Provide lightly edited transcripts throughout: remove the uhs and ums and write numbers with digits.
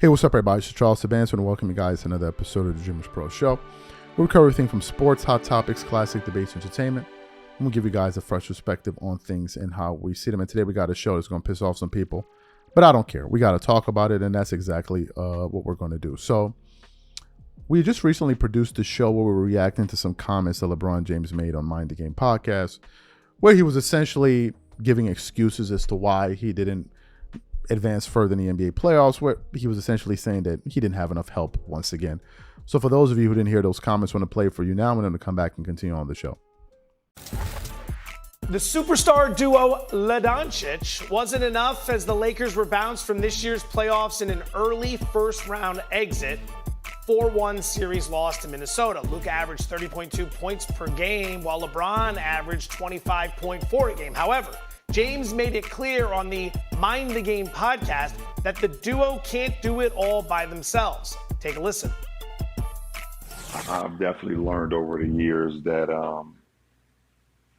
Hey, what's up, everybody? It's Charles Sabans, and welcome you guys to another episode of the Dreamers Pro Show. We cover everything from sports, hot topics, classic debates, entertainment, and we'll give you guys a fresh perspective on things and how we see them. And today we got a show that's going to piss off some people, but I don't care. We got to talk about it, and that's exactly what we're going to do. So we just recently produced a show where we were reacting to some comments that Lebron James made on Mind the Game podcast, where he was essentially giving excuses as to why he didn't advance further in the NBA playoffs, where he was essentially saying that he didn't have enough help once again. So for those of you who didn't hear those comments, I want to play for you now. I'm going to come back and continue on the show. The superstar duo Jokic wasn't enough as the Lakers were bounced from this year's playoffs in an early first-round exit. 4-1 series loss to Minnesota. Luka averaged 30.2 points per game, while LeBron averaged 25.4 a game. However, James made it clear on the Mind the Game podcast that the duo can't do it all by themselves. Take a listen. I've definitely learned over the years that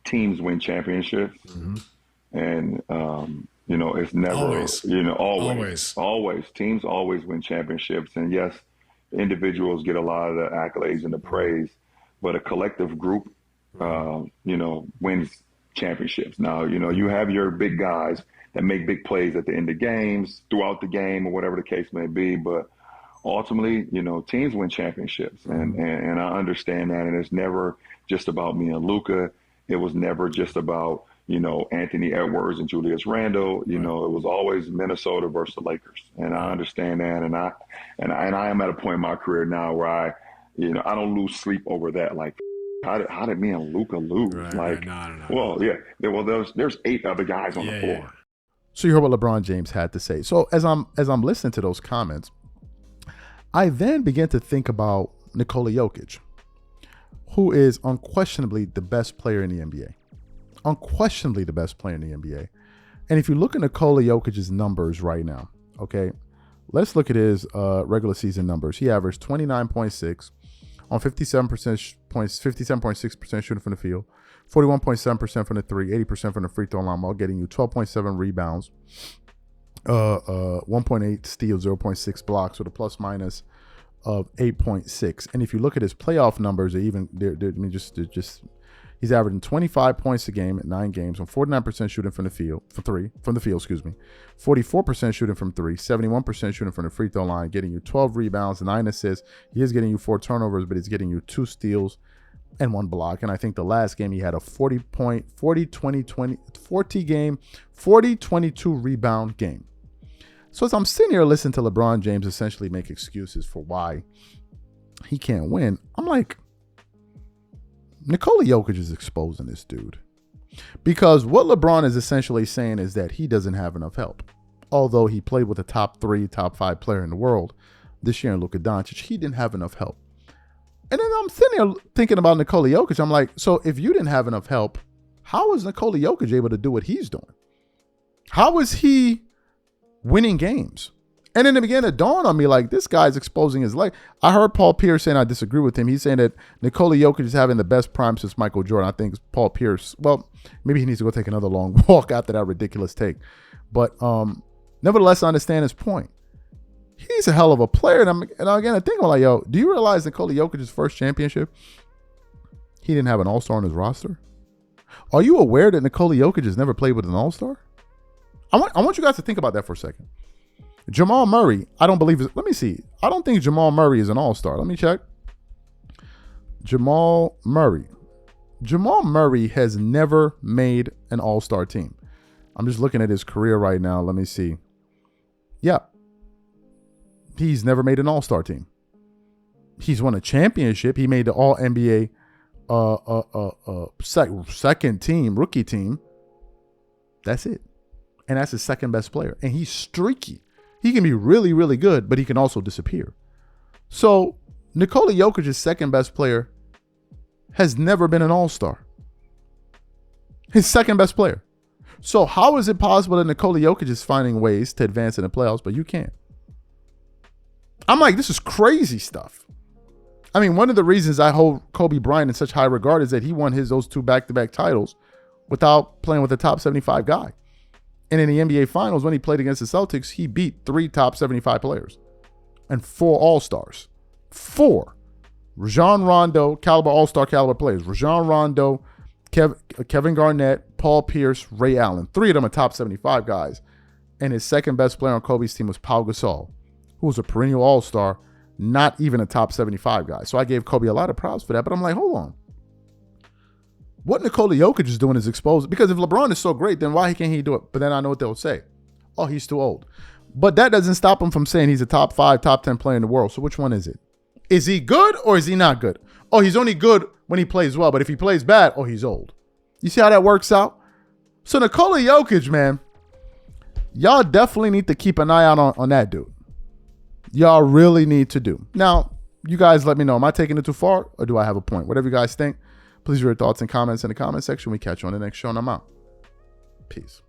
teams win championships. Mm-hmm. And, it's never, always. Teams always win championships. And yes, individuals get a lot of the accolades and the praise, but a collective group, wins championships. Now, you have your big guys that make big plays at the end of games, throughout the game, or whatever the case may be. But ultimately, teams win championships. And I understand that. And it's never just about me and Luka. It was never just about, Anthony Edwards and Julius Randle. It was always Minnesota versus the Lakers. And I understand that. And I am at a point in my career now where I don't lose sleep over that. Like, how did me and Luka lose? No. Well, yeah. Well, there's 8 other guys on the floor. So you heard what LeBron James had to say. So as I'm listening to those comments, I then began to think about Nikola Jokic, who is unquestionably the best player in the NBA. Unquestionably the best player in the NBA. And if you look at Nikola Jokic's numbers right now, okay, let's look at his regular season numbers. He averaged 29.6 on 57.6% shooting from the field, 41.7% from the three, 80% from the free throw line, while getting you 12.7 rebounds, 1.8 steals, 0.6 blocks, with a plus minus of 8.6. And if you look at his playoff numbers, he's averaging 25 points a game at 9 games on 49% shooting from the field, 44% shooting from three, 71% shooting from the free throw line, getting you 12 rebounds, 9 assists. He is getting you 4 turnovers, but he's getting you 2 steals and 1 block. And I think the last game he had a 40-22 rebound game. So as I'm sitting here listening to LeBron James essentially make excuses for why he can't win, I'm like, Nikola Jokic is exposing this dude. Because what LeBron is essentially saying is that he doesn't have enough help. Although he played with a top 3, top 5 player in the world this year in Luka Jokic, he didn't have enough help. And then I'm sitting here thinking about Nikola Jokic. I'm like, so if you didn't have enough help, how is Nikola Jokic able to do what he's doing? How is he winning games? And then it began to dawn on me, like, this guy's exposing his leg. I heard Paul Pierce saying, I disagree with him. He's saying that Nikola Jokic is having the best prime since Michael Jordan. I think Paul Pierce, well, maybe he needs to go take another long walk after that ridiculous take. But nevertheless, I understand his point. He's a hell of a player. And again, I think I'm like, do you realize Nikola Jokic's first championship, he didn't have an all-star on his roster? Are you aware that Nikola Jokic has never played with an all-star? I want you guys to think about that for a second. Jamal Murray, I don't believe it. Let me see. I don't think Jamal Murray is an all-star. Let me check. Jamal Murray has never made an all-star team. I'm just looking at his career right now. Let me see. Yeah. He's never made an all-star team. He's won a championship. He made the all-NBA second team, rookie team. That's it. And that's his second best player. And he's streaky. He can be really, really good, but he can also disappear. So Nikola Jokic's second best player has never been an all-star. His second best player. So how is it possible that Nikola Jokic is finding ways to advance in the playoffs, but you can't? I'm like, this is crazy stuff. I mean, one of the reasons I hold Kobe Bryant in such high regard is that he won those 2 back-to-back titles without playing with a top 75 guy. And in the NBA Finals, when he played against the Celtics, he beat 3 top 75 players. and 4 All-Stars. 4. Rajon Rondo, caliber All-Star caliber players. Rajon Rondo, Kevin Garnett, Paul Pierce, Ray Allen. 3 of them are top 75 guys. And his second best player on Kobe's team was Pau Gasol, who was a perennial All-Star, not even a top 75 guy. So I gave Kobe a lot of props for that. But I'm like, hold on. What Nikola Jokic is doing is exposed. Because if LeBron is so great, then why can't he do it? But then I know what they'll say. Oh, he's too old. But that doesn't stop him from saying he's a top 5, top 10 player in the world. So which one is it? Is he good or is he not good? Oh, he's only good when he plays well. But if he plays bad, oh, he's old. You see how that works out? So Nikola Jokic, man, y'all definitely need to keep an eye out on that dude. Y'all really need to do. Now, you guys let me know. Am I taking it too far or do I have a point? Whatever you guys think, please leave your thoughts and comments in the comment section. We catch you on the next show and I'm out. Peace.